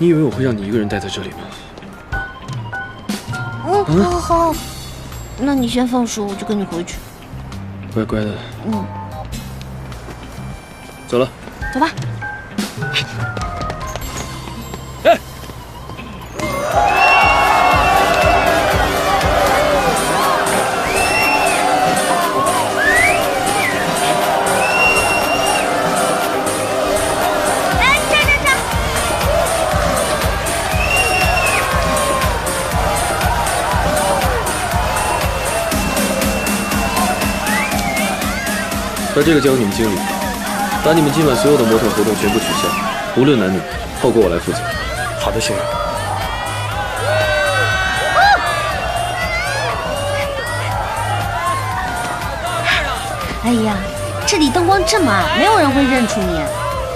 你以为我会让你一个人待在这里吗？好，那你先放手，我就跟你回去。乖乖的。走了。走吧。哎！把这个交给你们经理，把你们今晚所有的模特活动全部取消，无论男女，后果我来负责。好的，经理。哎呀，这里灯光这么暗，没有人会认出你。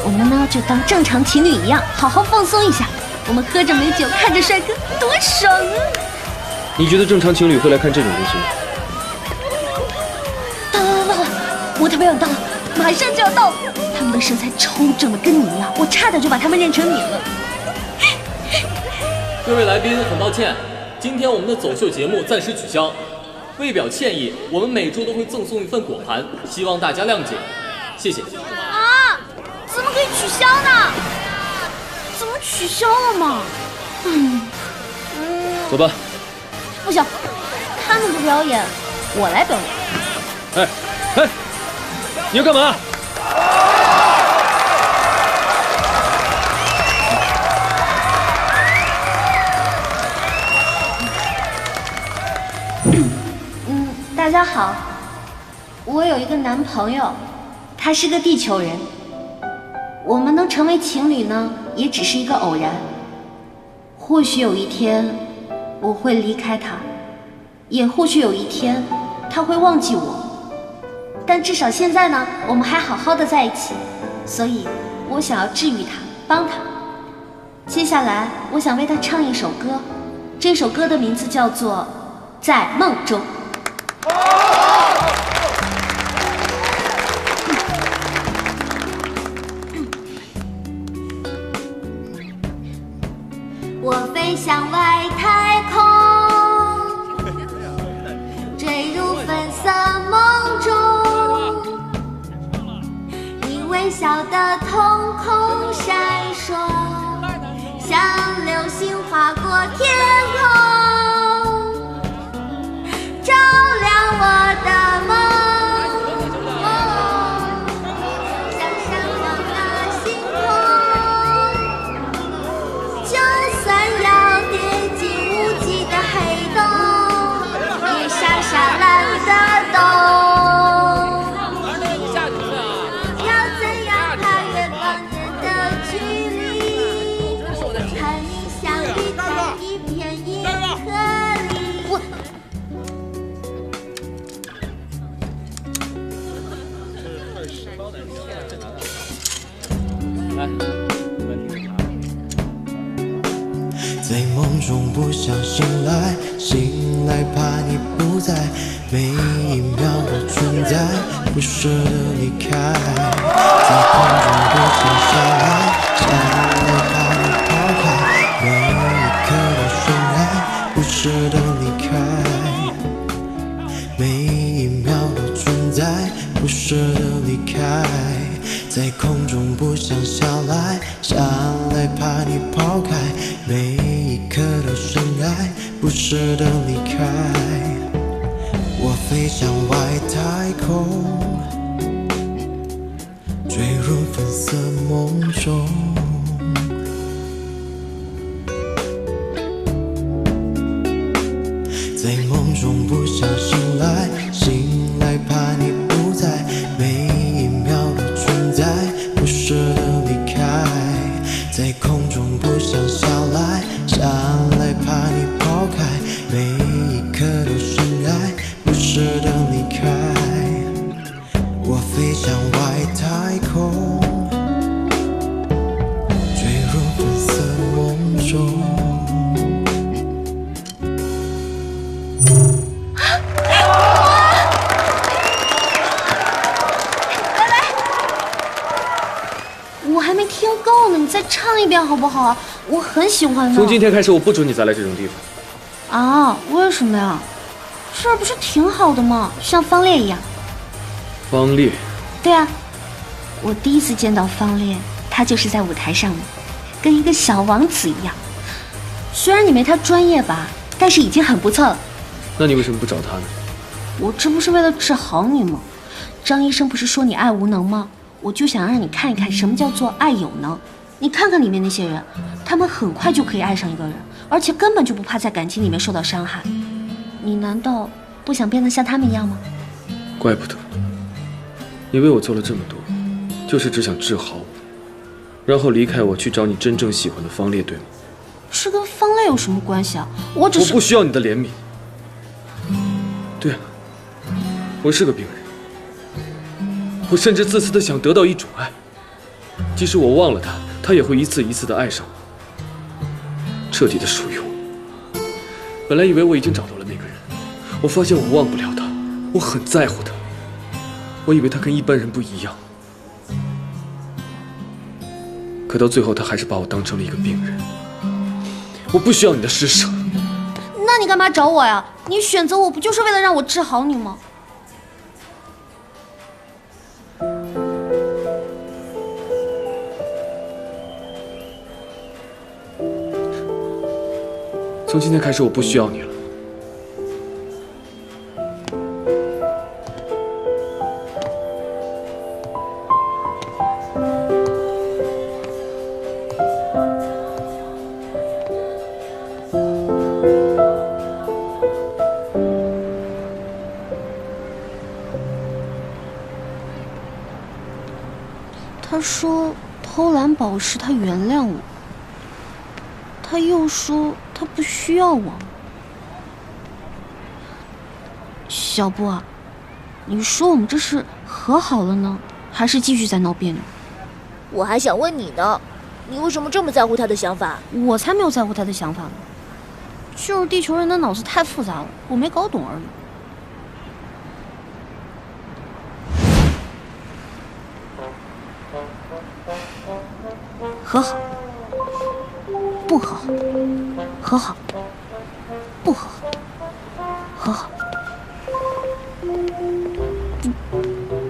我们呢，就当正常情侣一样，好好放松一下。我们喝着美酒，看着帅哥，多爽啊！你觉得正常情侣会来看这种东西吗？到了，模特表演到了，马上就要到了。他们的身材超正的，跟你一样，我差点就把他们认成你了。各位来宾，很抱歉，今天我们的走秀节目暂时取消。为表歉意，我们每周都会赠送一份果盘，希望大家谅解，谢谢。啊？怎么可以取消呢？怎么取消了嘛？走吧。不行，他们不表演，我来表演。哎，你要干嘛？大家好，我有一个男朋友，他是个地球人。我们能成为情侣呢，也只是一个偶然。或许有一天我会离开他，也或许有一天他会忘记我。但至少现在呢，我们还好好的在一起，所以我想要治愈他，帮他。接下来我想为他唱一首歌，这首歌的名字叫做《在梦中》。我飞向外太空，坠入粉色梦中，你微笑的瞳孔闪烁，像流星划过天空，照亮我的梦。在梦中不想醒来，醒来怕你不在，每一秒的存在，不舍得离开。在空中不想下来，下来怕你抛开，每一刻的深爱，不舍得离开。每一秒的存在，不舍得离开。在空中不想下来，下来怕你抛开，每一刻的深爱，不舍得离开。我飞向外太空，坠入粉色梦中。在梦中不想醒来，醒来怕你不在，每一秒的存在，不舍得离开。在空中不想下来，下来怕你抛开，每一刻的深爱，不舍得离开。我飞向外太空，坠入粉色梦中。我还没听够呢，你再唱一遍好好不好啊？我很喜欢的。从今天开始，我不准你再来这种地方。啊？为什么呀？这儿不是挺好的吗？像方烈一样。方烈？对啊，我第一次见到方烈，他就是在舞台上的，跟一个小王子一样。虽然你没他专业吧，但是已经很不错了。那你为什么不找他呢？我这不是为了治好你吗？张医生不是说你爱无能吗？我就想让你看一看什么叫做爱有能。你看看里面那些人，他们很快就可以爱上一个人，而且根本就不怕在感情里面受到伤害。你难道不想变得像他们一样吗？怪不得，你为我做了这么多，就是只想治好我，然后离开我去找你真正喜欢的方烈，对吗？是跟方烈有什么关系啊？我只是……我不需要你的怜悯。对啊，我是个病人。我甚至自私的想得到一种爱，即使我忘了他，他也会一次一次的爱上我，彻底的属于我。本来以为我已经找到了那个人，我发现我忘不了他，我很在乎他。我以为他跟一般人不一样，可到最后他还是把我当成了一个病人。我不需要你的施舍。那你干嘛找我呀？你选择我不就是为了让我治好你吗？从今天开始，我不需要你了。他说偷蓝宝石他原谅我，他又说他不需要我。小波啊，你说我们这是和好了呢，还是继续在闹别扭？我还想问你呢，你为什么这么在乎他的想法？我才没有在乎他的想法呢，就是地球人的脑子太复杂了，我没搞懂而已。和好，不和好，和好，不和好，和好，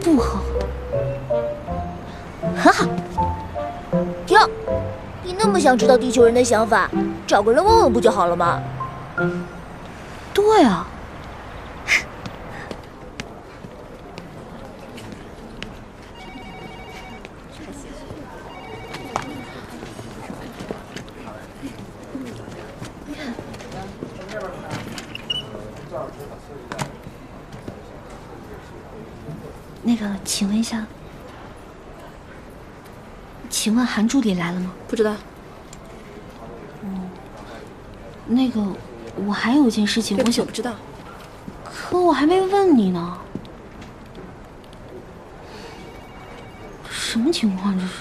不和好，和好。停！你那么想知道地球人的想法，找个人问问不就好了吗？对啊。那个，请问一下，请问韩助理来了吗？不知道。那个，我还有一件事情，我想不知道。可我还没问你呢。什么情况这是？